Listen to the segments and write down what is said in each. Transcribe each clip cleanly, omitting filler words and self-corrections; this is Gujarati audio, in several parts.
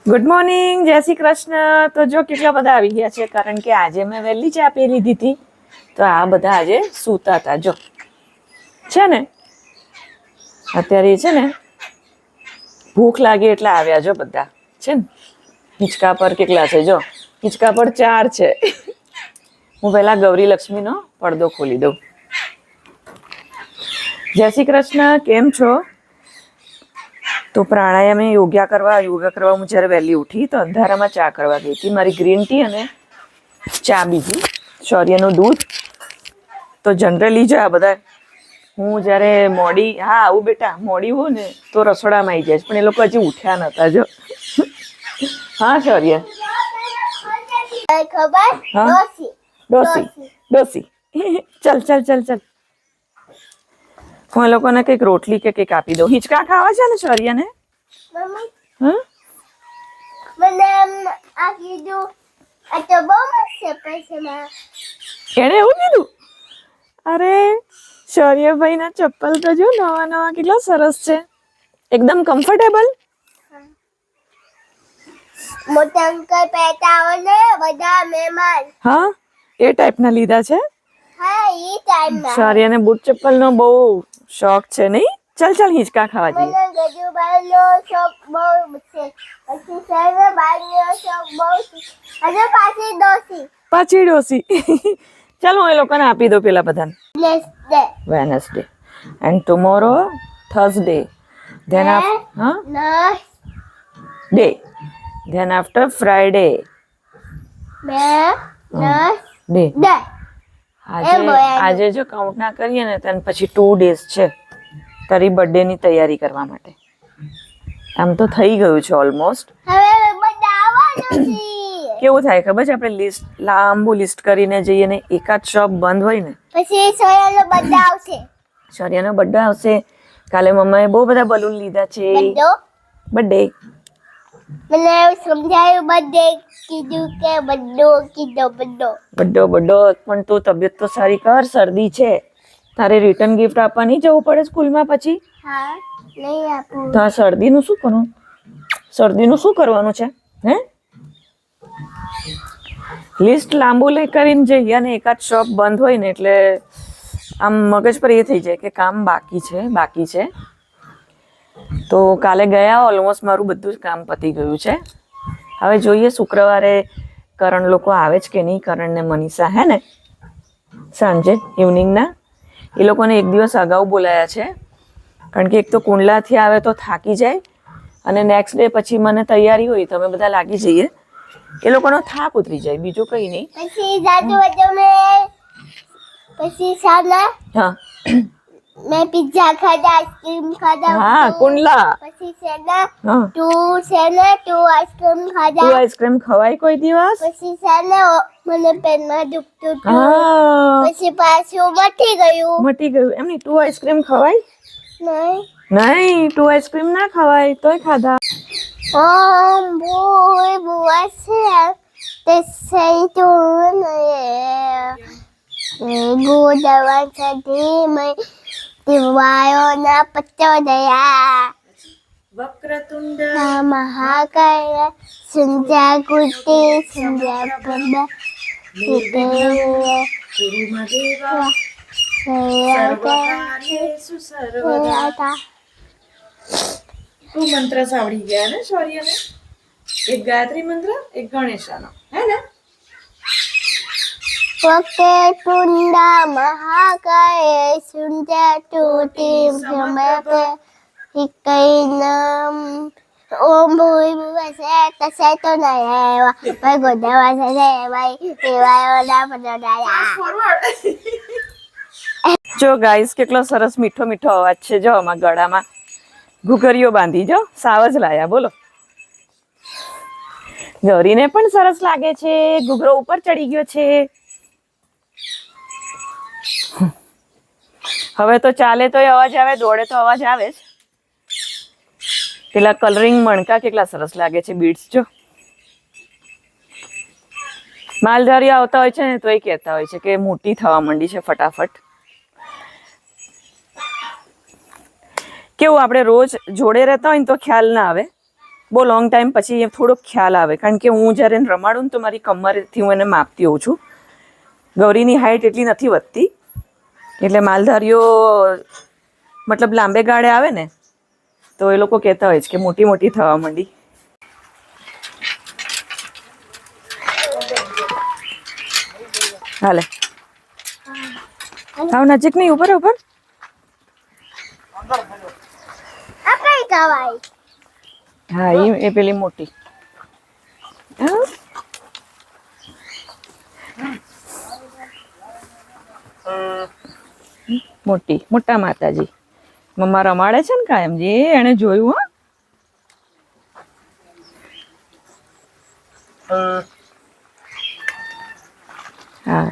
ગુડ મોર્નિંગ, જય શ્રી કૃષ્ણ. તો જો કેટલા બધા આવી ગયા છે, કારણ કે આજે મેં વહેલી ચા પી લીધી હતી, તો આ બધા આજે સૂતા હતા. જો છે ને અત્યારે છે ને ભૂખ લાગી એટલે આવ્યા. જો બધા છે ને હિંચકા પર કેટલા છે, જો હિંચકા પર 4 છે. હું પહેલા ગૌરી લક્ષ્મીનો પડદો ખોલી દઉં. જય શ્રી કૃષ્ણ, કેમ છો? તો પ્રાણાયામ યોગા કરવા હું જ્યારે વહેલી ઉઠી તો અંધારામાં ચા કરવા ગઈ હતી. મારી ગ્રીન ટી અને ચા બીજી, શૌર્યનું દૂધ. તો જનરલી જો આ બધા હું જ્યારે મોડી આવું બેટા મોડી હોઉં ને તો રસોડામાં આવી જાય છે, પણ એ લોકો હજી ઉઠ્યા નહોતા. જો હા શૌર્ય, ડોસી ચલ ચલ ચલ ચલ, હું એ લોકોને કંઈક રોટલી કે કંઈક આપી દઉં. હિંચકા ખાવા છે ને શૌર્યને? એને એવું કીધું? અરે શૌર્યભાઈ ના ચપ્પલ તો જો નવા નવા કેટલા સરસ છે, એકદમ કમ્ફર્ટેબલ. મોટા અંકલ પહેરતા હોય ને બધા મહેમાન, હા એ ટાઈપના લીધા છે. હા એ ટાઈમમાં શૌર્યને બૂટ ચપ્પલનો બહુ શોખ છે નહીં? ચાલ ચાલ હિંચકા ખાવા જઈએ. મને ગજુબાઈનો શોખ બહુ છે, પછી સર્વે બાઈનો શોખ બહુ છે, અને પાછી ડોસી. ચાલ હું એ લોકોને આપી દઉં પેલા બધાને. Wednesday and tomorrow Thursday, then day, then after Friday day. આજે જો કાઉન્ટ ના કરીએ ને તો પછી 2 days છે તારી બર્થડે ની તૈયારી કરવા માટે. આમ તો થઈ ગયું છે ઓલમોસ્ટ. કેવું થાય ખબર છે, આપણે લાંબુ લિસ્ટ કરીને જઈએ ને એકાદ શોપ બંધ હોય ને પછી શૌર્યનો બર્થડે આવશે. કાલે મમ્માએ બહુ બધા બલૂન લીધા છે. બર્થડે મને સમજાયું, બર્થડે કીધું કે બર્થડે પણ તું તબિયત તો સારી કર. શરદી છે, તારે રિટર્ન ગિફ્ટ આપવા નહીં જવું પડે સ્કૂલમાં પછી? હા નહીં આપું. તો આ શરદીનું શું કરવું? શરદીનું શું કરવાનું છે? હે લિસ્ટ લાંબુ લઈ કરીને જઈએ અને એકાદ શોપ બંધ હોય ને એટલે આમ મગજ પર એ થઈ જાય કે કામ બાકી છે. તો કાલે ગયા, ઓલમોસ્ટ મારું બધું જ કામ પતી ગયું છે. હવે જોઈએ શુક્રવારે કરણ લોકો આવે છે કે નહીં, કરણ ને મનીષા, હે ને સાંજે ઇવનિંગના. એ લોકોને એક દિવસ અગાઉ બોલાયા છે, કારણ કે એક તો કુંડલાથી આવે તો થાકી જાય, અને નેક્સ્ટ ડે પછી મને તૈયારી હોય તો અમે બધા લાગી જઈએ. એ લોકોનો થાક ઉતરી જાય, બીજું કંઈ નહીં. હા મેં પિઝા ખાધા, આઈસ્ક્રીમ ખાધા. હા કુંડલા. પછી તું આઈસ્ક્રીમ ખાધા. તું આઈસ્ક્રીમ ખવાય કોઈ દિવસ? પછી મને પેનમાં દુખતું હતું, હા પછી પાછું મટી ગયું. એમ નહીં, તું આઈસ્ક્રીમ ખવાય? નહીં, તું આઈસ્ક્રીમ ના ખવાય તોય ખાધા. Buat saya tersentuh gudawan sedih diwayona petodaya વક્રતુંડ mahakaya senja kuti senja perda ગુરુમદેવા સર્વકાર્યેષુ સર્વદા. તું મંત્ર સાંભળી ગયા ને શૌર્યને? એક ગાયત્રી મંત્ર, એક ગણેશાનો, હે ને? Waketunda mahakaya senja kuti semate hikainam Om Bui Bui Seta Seta Naya Pagoda Wasaya Diwayona Padodaya. જો ગાઈસ કેટલો સરસ મીઠો મીઠો અવાજ છે. જો આમાં ગળામાં ઘૂઘરીઓ બાંધી, જો સાવજ લાયા. બોલો, ગૌરીને પણ સરસ લાગે છે, ઘૂઘરો ઉપર ચડી ગયો છે. હવે તો ચાલે તો અવાજ આવે, દોડે તો અવાજ આવે જ. પેલા કલરિંગ મણકા કેટલા સરસ લાગે છે, બીડ્સ. જો માલધારી આવતા હોય છે ને તો એ કહેતા હોય છે કે મોટી થવા માંડી છે ફટાફટ. કેવું આપણે રોજ જોડે રહેતા હોય ને તો ખ્યાલ ના આવે, બહુ લોંગ ટાઈમ પછી એ થોડોક ખ્યાલ આવે, કારણ કે હું જ્યારે એને રમાડું ને તો મારી કમરથી હું એને માપતી હોઉં છું. ગૌરીની હાઇટ એટલી નથી વધતી, એટલે માલધારીઓ મતલબ લાંબે ગાળે આવે ને તો એ લોકો કહેતા હોય છે કે મોટી મોટી થવા માંડી. હાલે આવ નજીક નહીં, ઉપર ઉપર. આ કઈ કવાય? હા એ પેલી મોટી. હા? મોટી મોટા માતાજી મમ્મા રમાડે છે ને કાયમ, જે એને જોયું. હા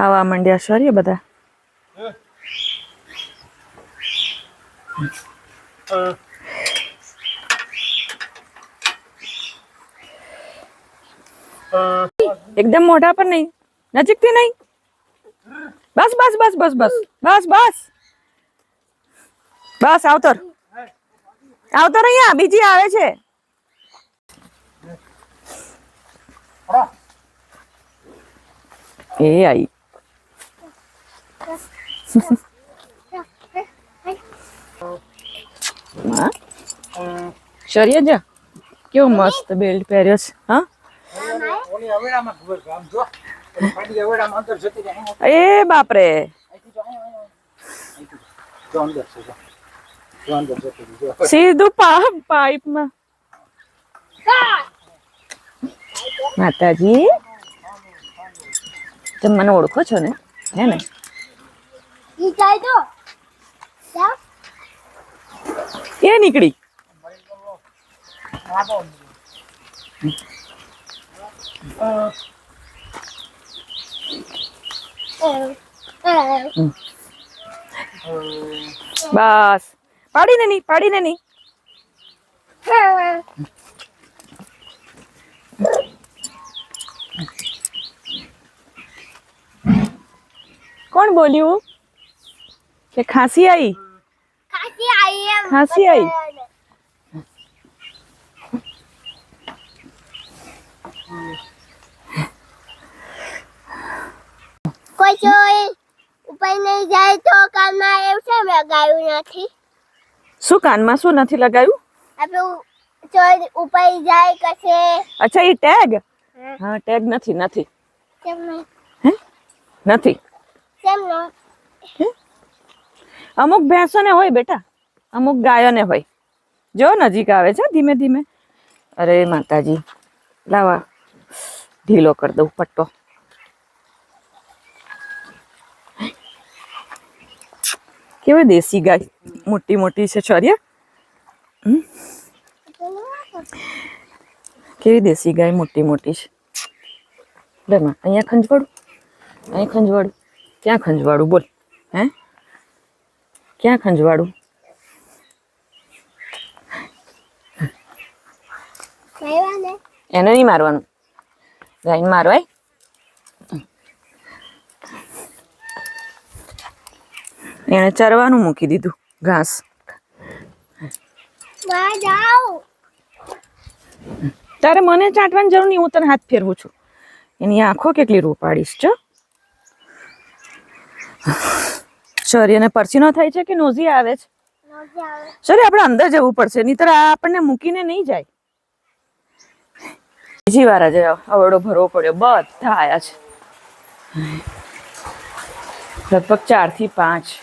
આવા મંડ્યા શરીર બધા. એકદમ મોઢા પર નહીં, નજીકથી નહીં. બસ બસ બસ બસ બસ બસ બસ બસ આવતર આવતર, અહીંયા બીજી આવે છે. એ આઈ. શરીર જા કેવો મસ્ત બેલ્ટ પહેર્યો છે. હા એ બાપરે, સીધું પાઇપમાં. માતાજી તમે મને ઓળખો છો ને, હે ને? એ નીકળી. બસ પાડીને નહીં, પાડીને નહીં. કોણ બોલ્યું કે ખાંસી આવી? ખાંસી આવી. કોઈ જોઈ ઉપર નહીં જાય તો કાનમાં એવું છે લગાવ્યું નથી. શું કાનમાં શું નથી લગાવ્યું? આપણું ચોર ઉપર જાય કશે. અચ્છા એ ટેગ. હા ટેગ નથી, નથી કેમ નહીં? હે નથી. કેમ નહીં? અમુક ભેંસોને હોય બેટા, અમુક ગાયોને હોય. જો નજીક આવે છે ધીમે ધીમે. અરે માતાજી, લાવા ઢીલો કરી દઉં પટ્ટો. કેવી દેશી ગાય, મોટી મોટી છે છોરિયા. કેવી દેશી ગાય મોટી મોટી છે. લે માં અહીંયા ખંજવાડું, અહીં ખંજવાડું, ક્યાં ખંજવાડું બોલ? હે ક્યાં ખંજવાડું? એને નહીં મારવાનું, ગાયને મારવાય. એને ચરવાનું મૂકી દીધું ઘાસ. તારે મને ચાટવાની જરૂર નહીં, હું તને હાથ ફેરવું છું. એની આંખો કેટલી રૂપાડીશ છો. સોરી, એને પરસીનો થાય છે કે નોઝી આવે છે? સોરી, આપણે અંદર જવું પડશે, નહીતર આ આપણને મૂકીને નહીં જાય. બીજી વાર આજે અવળો ભરવો પડ્યો. બધા આયા છે, લગભગ 4 થી 5.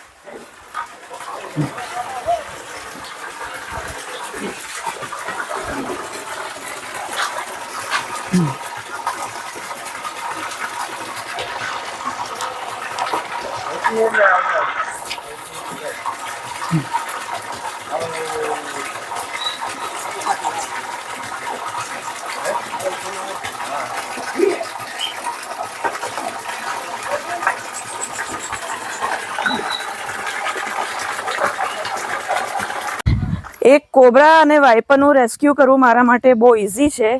એક કોબરા અને વાઇપરનું રેસ્ક્યુ કરવું મારા માટે બહુ ઇઝી છે.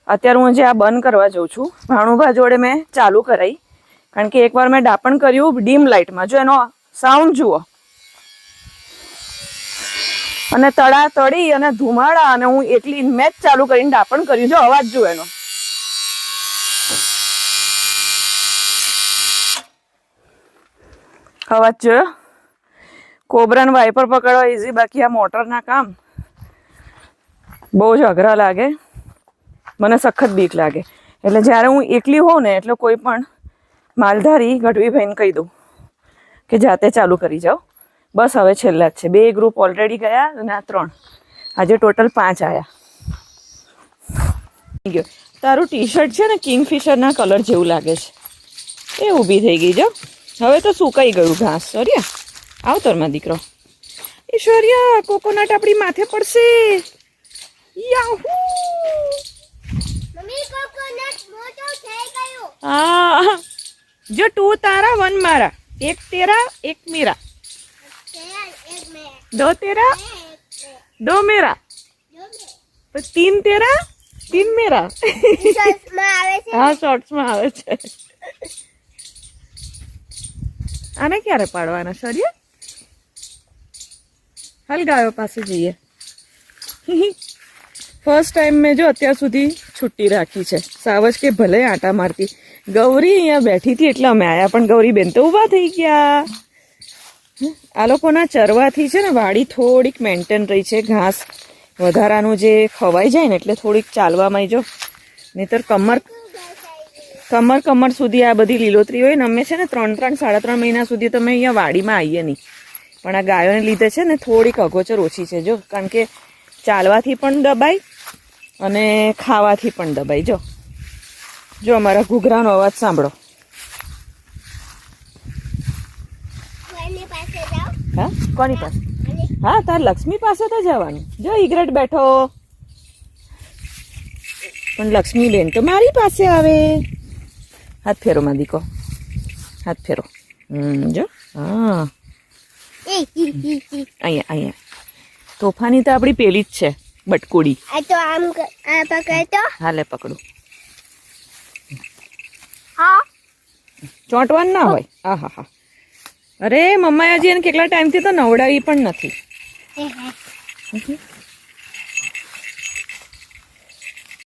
અત્યારે હું જે આ બંધ કરવા જાઉં છું, ભાણુભા જોડે મેં ચાલુ કરાવી, કારણ કે એકવાર મેં ડાપણ કર્યું ડીમ લાઇટમાં. જો એનો સાઉન્ડ જુઓ, અને તડા તળી અને ધુમાડા અને હું એકલી મેચ ચાલુ કરીને ડાપણ કર્યું. જો અવાજ જો એનો. અવાજ જોયો? કોબરાને વાઇપર પકડવા ઇઝી, બાકી આ મોટરના કામ બહુ જ અઘરા લાગે. મને સખત બીક લાગે. એટલે જ્યારે હું એકલી હોઉં ને એટલે કોઈ પણ માલધારી ગઢવીભાઈને કહી દઉં કે જાતે ચાલુ કરી જાઓ. બસ હવે છેલ્લા જ છે. 2 ગ્રુપ ઓલરેડી ગયા અને આ 3. આજે ટોટલ 5 આવ્યા. તારું ટી શર્ટ છે ને કિંગફિશરના કલર જેવું લાગે છે. એ ઊભી થઈ ગઈ જો. હવે તો સુકાઈ ગયું ઘાસ. સરિયા આવતરમાં દીકરો. ઈશ્વર્યા કોકોનટ આપણી માથે પડશે. યાહુ! મમ્મી કોકોનટ મોટો થઈ ગયો. હા જો 2 તારા 1 મારા. 1 તેરા 1 મેરા. एक में 2 तेरा 2 मेरा. 3 तेरा 3 मेरा. में આવે છે. હા શોર્ટ્સમાં આવે છે. આને ક્યારે પાડવાના સરિયા? હાલ ગાયો પાસે જઈએ. ફર્સ્ટ ટાઈમ મેં જો અત્યાર સુધી છુટ્ટી રાખી છે. સાવજ કે ભલે આટા મારતી. ગૌરી અહીંયા બેઠી હતી એટલે અમે આવ્યા, પણ ગૌરી બેન તો ઊભા થઈ ગયા. આ લોકોના ચરવાથી છે ને વાડી થોડીક મેન્ટેન રહી છે. ઘાસ વધારાનું જે ખવાઈ જાય ને એટલે થોડીક ચાલવામાં જો, નહીતર કમર સુધી આ બધી લીલોતરી હોય ને. અમે છે ને 3-3, 3.5 મહિના સુધી તમે અહીંયા વાડીમાં આવીએ નહીં, પણ આ ગાયોને લીધે છે ને થોડીક અગોચર ઓછી છે જો, કારણ કે ચાલવાથી પણ દબાય અને ખાવાથી પણ દબાય. જો અમારા ઘૂઘરાનો અવાજ સાંભળો. કોની પાસે જાવ? હા કોની પાસે? હા તાર લક્ષ્મી પાસે તો જવાનું. જો ઇગ્રેટ બેઠો, પણ લક્ષ્મી બેન તો મારી પાસે આવે. હાથ ફેરો માં દીકો, હાથ ફેરો. જો હા અહીંયા તોફાની તો આપણી પેલી જ છે બટકુડી. આ તો આમ આ પકડ તો. હાલે પકડું. હા ચોંટવાનું ના હોય. હા હા હા. અરે મમ્માએ હજી એને કેટલા ટાઈમથી તો નવડાવી પણ નથી.